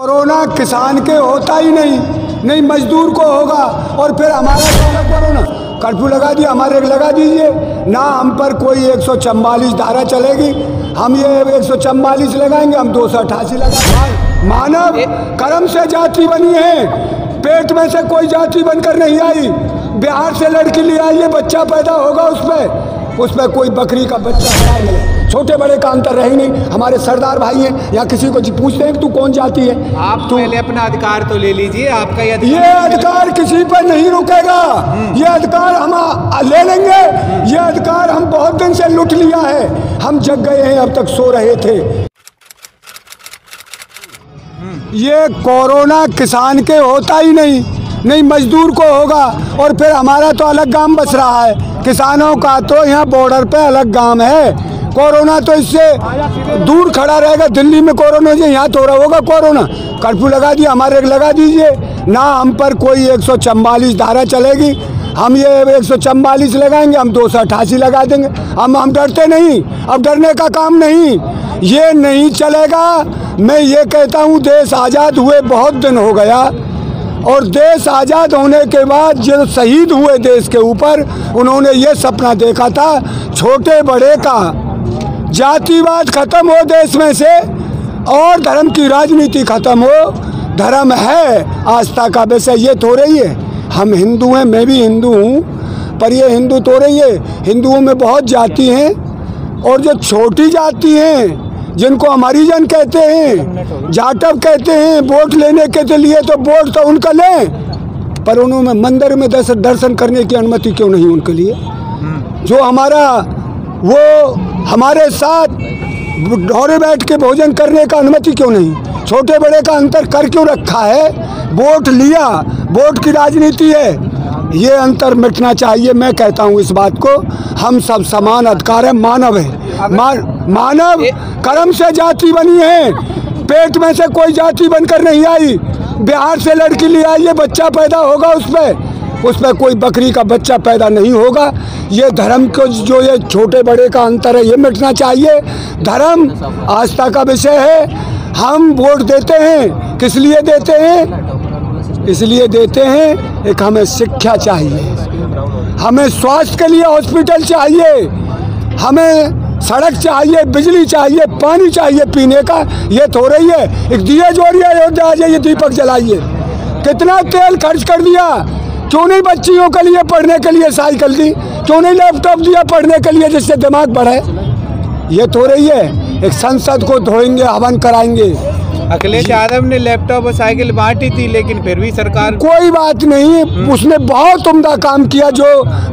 Corona किसान के होता ही नहीं मजदूर को होगा। और फिर हमारा कोरोना कर्फ्यू लगा दिया, हमारे लगा दीजिए ना, हम पर कोई 144 धारा चलेगी, हम ये 144 लगाएंगे, हम 288 लगाएंगे। मानव कर्म से जाति बनी है, पेट में से कोई जाति बनकर नहीं आई। बिहार से लड़की ले आई है, बच्चा पैदा होगा उसमें कोई बकरी का बच्चा मिले, छोटे बड़े का अंतर रहे नहीं। हमारे सरदार भाई हैं, या किसी को पूछते हैं कि तू कौन जाती है, आप तो पहले अपना अधिकार तो ले लीजिए। आपका ये अधिकार किसी पर नहीं रुकेगा, ये अधिकार हम ले लेंगे। ये अधिकार हम बहुत दिन से लूट लिया है, हम जग गए हैं, अब तक सो रहे थे। ये कोरोना किसान के होता ही नहीं मजदूर को होगा। और फिर हमारा तो अलग गांव बस रहा है, किसानों का तो यहाँ बॉर्डर पे अलग गांव है। कोरोना तो इससे दूर खड़ा रहेगा, दिल्ली में कोरोना जो यहाँ तो रहा होगा कोरोना। कर्फ्यू लगा दिया, हमारे लगा दीजिए ना, हम पर कोई 144 धारा चलेगी, हम ये 144 लगाएंगे, हम 288 लगा देंगे। हम डरते नहीं, अब डरने का काम नहीं, ये नहीं चलेगा। मैं ये कहता हूँ, देश आज़ाद हुए बहुत दिन हो गया, और देश आज़ाद होने के बाद जो शहीद हुए देश के ऊपर, उन्होंने ये सपना देखा था छोटे बड़े का जातिवाद खत्म हो देश में से, और धर्म की राजनीति खत्म हो। धर्म है आस्था का विषय, ये तो रही है। हम हिंदू हैं, मैं भी हिंदू हूँ, पर ये हिंदू तो रही है। हिंदुओं में बहुत जाति हैं, और जो छोटी जाति हैं जिनको हम हरिजन कहते हैं, जाटव कहते हैं, वोट लेने के लिए तो वोट तो उनका लें, पर उन्होंने मंदिर में दर्शन करने की अनुमति क्यों नहीं उनके लिए? जो वो हमारे साथ ढोरे बैठ के भोजन करने का अनुमति क्यों नहीं? छोटे बड़े का अंतर कर क्यों रखा है? वोट लिया, वोट की राजनीति है, ये अंतर मिटना चाहिए। मैं कहता हूँ इस बात को, हम सब समान अधिकार है, मानव है। मानव कर्म से जाति बनी है, पेट में से कोई जाति बनकर नहीं आई। बिहार से लड़की ले आई है, बच्चा पैदा होगा उसमें कोई बकरी का बच्चा पैदा नहीं होगा। ये धर्म को जो ये छोटे बड़े का अंतर है, ये मिटना चाहिए। धर्म आस्था का विषय है। हम वोट देते हैं, किस लिए देते हैं? इसलिए देते हैं, एक हमें शिक्षा चाहिए, हमें स्वास्थ्य के लिए हॉस्पिटल चाहिए, हमें सड़क चाहिए, बिजली चाहिए, पानी चाहिए पीने का। ये तो रही है, एक दिया जोड़िए, अयोध्या आ जाइए, दीपक जलाइए। कितना तेल खर्च कर दिया, क्यों नहीं बच्चियों के लिए पढ़ने के लिए साइकिल दी, क्यों नहीं लैपटॉप दिया पढ़ने के लिए जिससे दिमाग बढ़े? ये तो रही है, एक संसद को धोएंगे, हवन कराएंगे। अखिलेश यादव ने लैपटॉप और साइकिल बांटी थी, लेकिन फिर भी सरकार कोई बात नहीं, उसने बहुत उम्दा काम किया। जो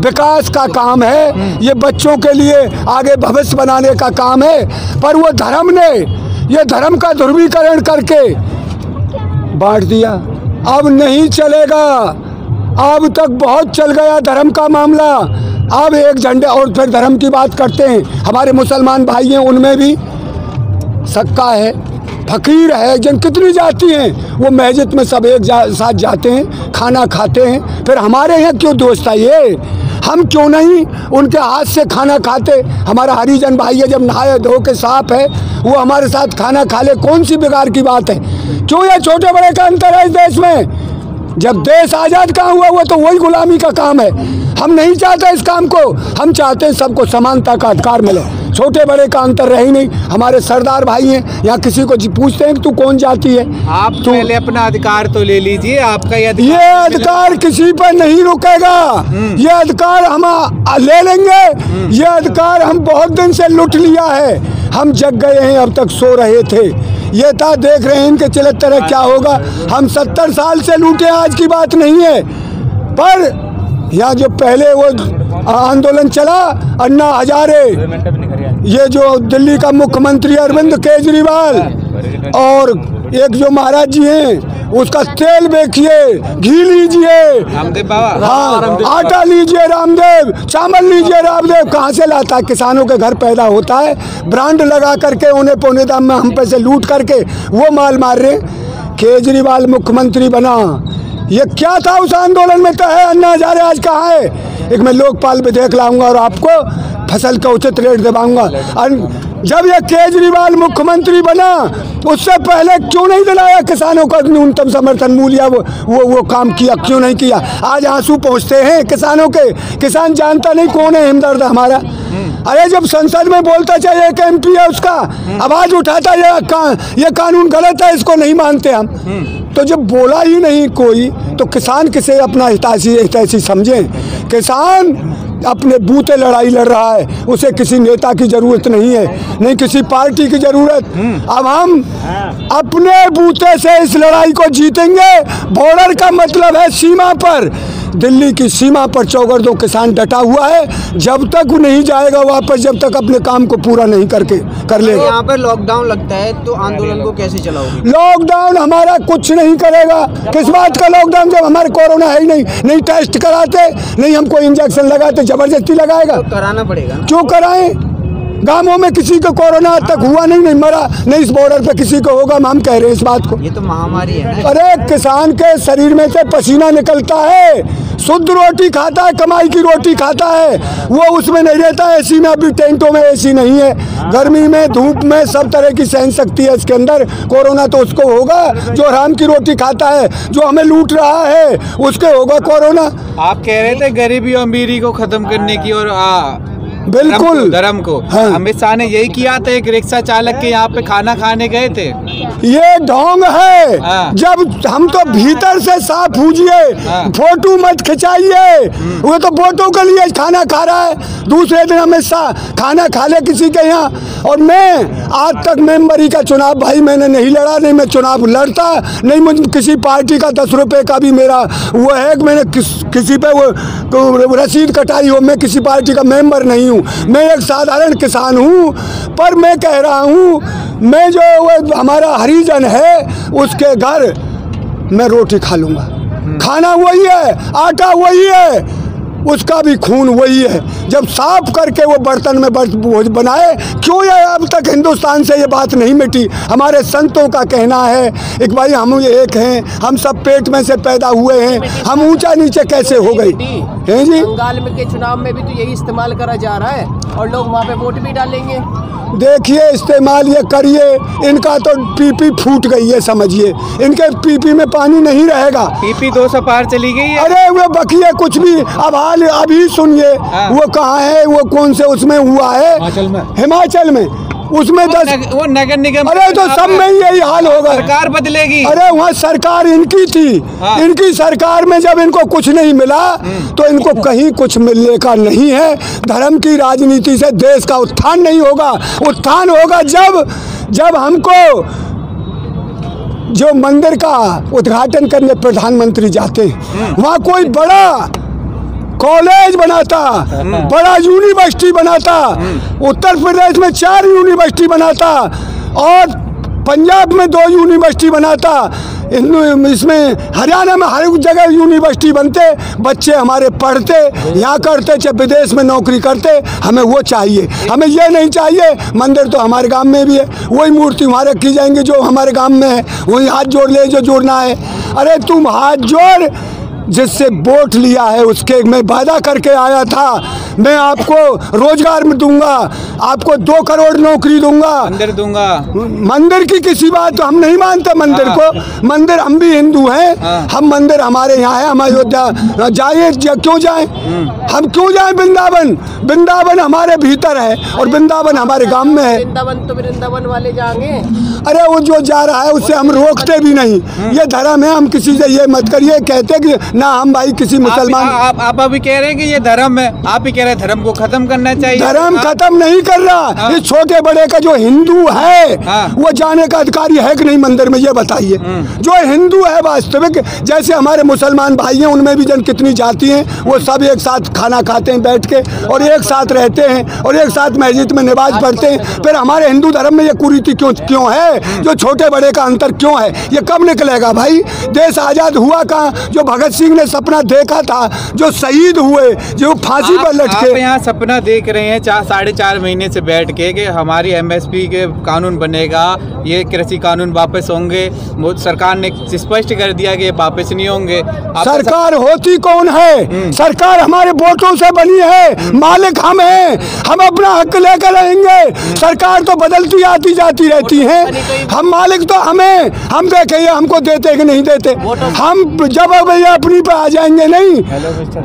विकास का काम है, ये बच्चों के लिए आगे भविष्य बनाने का काम है, पर वो धर्म ने ये धर्म का ध्रुवीकरण करके बांट दिया। अब नहीं चलेगा, अब तक बहुत चल गया धर्म का मामला। अब एक झंडे, और फिर धर्म की बात करते हैं, हमारे मुसलमान भाई हैं, उनमें भी सक्का है, फकीर है, जन कितनी जाति हैं, वो मस्जिद में सब एक साथ जाते हैं, खाना खाते हैं। फिर हमारे यहाँ क्यों दोस्त है ये? हम क्यों नहीं उनके हाथ से खाना खाते? हमारा हरिजन भाई है, जब नहाए धो के साफ है, वो हमारे साथ खाना खा ले, कौन सी बेकार की बात है? क्यों ये छोटे बड़े का अंतर है इस देश में? जब देश आज़ाद कहाँ हुआ, वो तो वही गुलामी का काम है। हम नहीं चाहते इस काम को, हम चाहते हैं सबको समानता का अधिकार मिले, छोटे बड़े का अंतर रहे नहीं। हमारे सरदार भाई हैं, या किसी को पूछते हैं कि तू कौन जाती है, आप तो पहले अपना अधिकार तो ले लीजिए। आपका ये अधिकार किसी पर नहीं रुकेगा, ये अधिकार हम ले लेंगे। ये अधिकार हम बहुत दिन से लूट लिया है, हम जग गए हैं, अब तक सो रहे थे। ये था, देख रहे हैं इनके चलते क्या होगा। हम 70 साल से लूटे, आज की बात नहीं है। पर यहाँ जो पहले वो आंदोलन चला, अन्ना हजारे, ये जो दिल्ली का मुख्यमंत्री अरविंद केजरीवाल, और एक जो महाराज जी हैं, उसका तेल देखिए, घी लीजिए, हाँ, आटा लीजिए रामदेव, चावल लीजिए रामदेव। कहाँ से लाता है? किसानों के घर पैदा होता है, ब्रांड लगा करके उन्हें पौने दाम में हम पैसे लूट करके वो माल मार रहे। केजरीवाल मुख्यमंत्री बना, ये क्या था उस आंदोलन में? तो है अन्ना हजारे आज कहाँ है? एक मैं लोकपाल पे देख लाऊंगा और आपको फसल का उचित रेट दिलाऊंगा। जब ये केजरीवाल मुख्यमंत्री बना उससे पहले क्यों नहीं दिलाया किसानों का न्यूनतम समर्थन मूल्य? वो काम किया क्यों नहीं किया? आज आंसू पहुँचते हैं किसानों के। किसान जानता नहीं कौन है हमदर्द हमारा। अरे जब संसद में बोलता चाहिए एक MP है उसका आवाज उठाता ये कानून गलत है, इसको नहीं मानते हम। तो जब बोला ही नहीं कोई तो किसान किसे अपना हितैषी समझे? किसान अपने बूते लड़ाई लड़ रहा है, उसे किसी नेता की जरूरत नहीं है, नहीं किसी पार्टी की जरूरत। अब हम अपने बूते से इस लड़ाई को जीतेंगे। बॉर्डर का मतलब है सीमा पर, दिल्ली की सीमा पर चौगर्दों किसान डटा हुआ है। जब तक वो नहीं जाएगा वापस, जब तक अपने काम को पूरा नहीं कर लेगा। यहाँ पर लॉकडाउन लगता है तो आंदोलन को कैसे चलाओगे? लॉकडाउन हमारा कुछ नहीं करेगा। किस बात का लॉकडाउन जब हमारे कोरोना है ही नहीं टेस्ट कराते, नहीं हमको इंजेक्शन लगाते, जबरदस्ती लगाएगा? तो कराना पड़ेगा। क्यों कराएं? गांवों में किसी को कोरोना आज तक हुआ नहीं मरा, नहीं इस बॉर्डर पे किसी को होगा। हम कह रहे हैं इस बात को। ये तो महामारी है। अरे किसान के शरीर में से पसीना निकलता है, शुद्ध रोटी खाता है, कमाई की रोटी खाता है, वो उसमें नहीं रहता है एसी में। अभी टेंटों में एसी नहीं है, गर्मी में धूप में सब तरह की सहन शक्ति है इसके अंदर। कोरोना तो उसको होगा जो हराम की रोटी खाता है, जो हमें लूट रहा है, उसके होगा कोरोना। आप कह रहे थे गरीबी और अमीरी को खत्म करने की और बिल्कुल धर्म को। हाँ। अमित शाह ने यही किया था, एक रिक्शा चालक के यहाँ पे खाना खाने गए थे। ये ढोंग है। हाँ। जब हम तो भीतर से साफ पूजिए, फोटो मत खिंचाइए। वो तो फोटो के लिए खाना खा रहा है, दूसरे दिन हमें खाना खा ले किसी के यहाँ। और मैं आज तक मेंबरी का चुनाव भाई मैंने नहीं लड़ा, नहीं मैं चुनाव लड़ता, नहीं मुझे किसी पार्टी का 10 रुपए का भी मेरा वो है कि मैंने किसी पे वो रसीद कटाई हो। मैं किसी पार्टी का मेंबर नहीं हूँ, मैं एक साधारण किसान हूँ। पर मैं कह रहा हूँ, मैं जो वो हमारा हरिजन है उसके घर मैं रोटी खा लूँगा। खाना वही है, आटा वही है, उसका भी खून वही है। जब साफ करके वो बर्तन में बनाए, क्यों ये अब तक हिंदुस्तान से ये बात नहीं मिटी? हमारे संतों का कहना है एक भाई हम एक हैं, हम सब पेट में से पैदा हुए हैं, हम ऊंचा नीचे कैसे हो गए हैं जी? बंगाल में के चुनाव में भी तो यही इस्तेमाल करा जा रहा है और लोग वहाँ पे वोट भी डालेंगे। देखिए इस्तेमाल ये करिए, इनका तो पीपी फूट गई है समझिए, इनके पीपी में पानी नहीं रहेगा। पीपी 200 पार चली गई है। अरे वो बकिए कुछ भी। अब हाल अभी सुनिए, वो कहाँ है, वो कौन से उसमें हुआ है? हिमाचल में उसमें 10 वो नगर निगम। अरे तो सब में यही हाल होगा। सरकार बदलेगी। अरे वहाँ सरकार इनकी थी। हाँ। इनकी सरकार में जब इनको कुछ नहीं मिला तो इनको कहीं कुछ मिलने का नहीं है। धर्म की राजनीति से देश का उत्थान नहीं होगा। उत्थान होगा जब हमको जो मंदिर का उद्घाटन करने प्रधानमंत्री जाते हैं, वहाँ कोई बड़ा कॉलेज बनाता, बड़ा यूनिवर्सिटी बनाता, उत्तर प्रदेश में 4 यूनिवर्सिटी बनाता और पंजाब में 2 यूनिवर्सिटी बनाता, इसमें हरियाणा में हर जगह यूनिवर्सिटी बनते, बच्चे हमारे पढ़ते, यहाँ करते, चाहे विदेश में नौकरी करते। हमें वो चाहिए, हमें ये नहीं चाहिए। मंदिर तो हमारे गांव में भी है, वही मूर्ति वहाँ रखी जाएंगी जो हमारे गांव में है, वही हाथ जोड़ ले जो जोड़ना है। अरे तुम हाथ जोड़, जिससे वोट लिया है उसके मैं वादा करके आया था, मैं आपको रोजगार में दूंगा, आपको 2 करोड़ नौकरी दूंगा, मंदिर दूंगा। मंदिर की किसी बात तो हम नहीं मानते मंदिर को। मंदिर हम भी हिंदू हैं, हम मंदिर हमारे यहाँ है, हम अयोध्या जाए क्यों जाए? हम क्यों जाए वृंदावन? वृंदावन हमारे भीतर है और वृंदावन हमारे गांव में है। वृंदावन तो वृंदावन वाले जाएंगे। अरे वो जो जा रहा है उससे हम रोकते भी नहीं। ये धर्म है, हम किसी से ये मत करिए कहते कि ना हम भाई किसी मुसलमान। आप अभी कह रहे हैं कि ये धर्म है, आप ही कह रहे हैं धर्म को खत्म करना चाहिए। धर्म खत्म नहीं कर रहा। इस छोटे बड़े का जो हिंदू है वो जाने का अधिकारी है कि नहीं मंदिर में, ये बताइए। जो हिंदू है वास्तविक, जैसे हमारे मुसलमान भाई हैं उनमें भी जन कितनी जाति हैं, वो सब एक साथ खाना खाते हैं बैठ के और एक साथ रहते हैं और एक साथ मस्जिद में नमाज पढ़ते हैं। फिर हमारे हिंदू धर्म में ये कुरीति क्यों है? जो छोटे बड़े का अंतर क्यों है? ये कब निकलेगा भाई? देश आज़ाद हुआ कहाँ? जो भगत सिंह सिंह ने सपना देखा था, जो शहीद हुए, जो फांसी पर आप लटके। यहाँ सपना देख रहे हैं 4.5 महीने से बैठ के कि हमारी MSP के कानून बनेगा, ये कृषि कानून वापस होंगे। सरकार ने स्पष्ट कर दिया कि ये वापस नहीं होंगे। सरकार होती कौन है? सरकार हमारे वोटों से बनी है, मालिक हम हैं, हम अपना हक लेकर रहेंगे। सरकार तो बदलती आती जाती रहती है, हम मालिक तो हमें, हम देखेंगे हमको देते कि नहीं देते। हम जब भैया अपनी पे आ जाएंगे नहीं,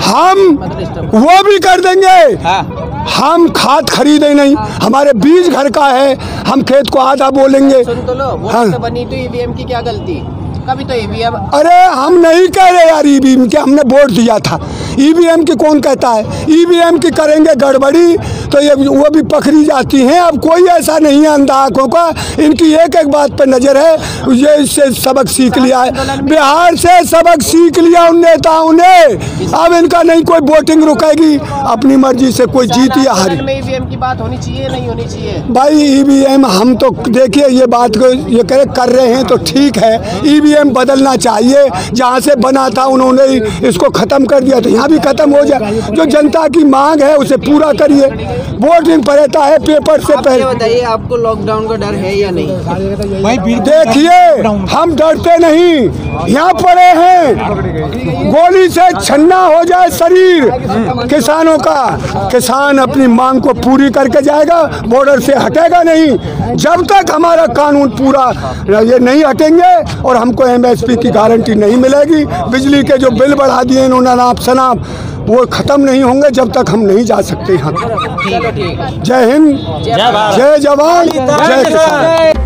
हम वो भी कर देंगे। हम खाद खरीदे नहीं, हमारे बीज घर का है, हम खेत को आधा बोलेंगे। सुन तो लो, वोट से बनी तो EVM की क्या गलती? कभी तो EVM, अरे हम नहीं कह रहे यार EVM के, हमने वोट दिया था। EVM की कौन कहता है? EVM की करेंगे गड़बड़ी तो ये वो भी पकड़ी जाती हैं। अब कोई ऐसा नहीं है अंधा आँखों का, इनकी एक एक बात पर नज़र है। ये इससे सबक सीख लिया है, बिहार से सबक सीख लिया उन नेताओं ने। अब इनका नहीं कोई वोटिंग रुकेगी, अपनी मर्जी से कोई जीत या हारी। EVM की बात होनी चाहिए, नहीं होनी चाहिए भाई EVM हम तो देखिए ये बात को ये कर रहे हैं तो ठीक है, EVM बदलना चाहिए। जहाँ से बना था उन्होंने इसको ख़त्म कर दिया, तो यहाँ भी ख़त्म हो जाए। जो जनता की मांग है उसे पूरा करिए। वोटिंग पर रहता है पेपर से पहले। बताइए, आपको लॉकडाउन का डर है या नहीं? देखिए हम डरते नहीं, यहाँ पड़े हैं, गोली से छन्ना हो जाए शरीर किसानों का, किसान अपनी मांग को पूरी करके जाएगा, बॉर्डर से हटेगा नहीं। जब तक हमारा कानून पूरा ये नहीं हटेंगे और हमको MSP की गारंटी नहीं मिलेगी, बिजली के जो बिल बढ़ा दिए इन्होंने नाप शनाप, वो ख़त्म नहीं होंगे जब तक हम नहीं जा सकते यहाँ। जय हिंद, जय जवान, जय किसान।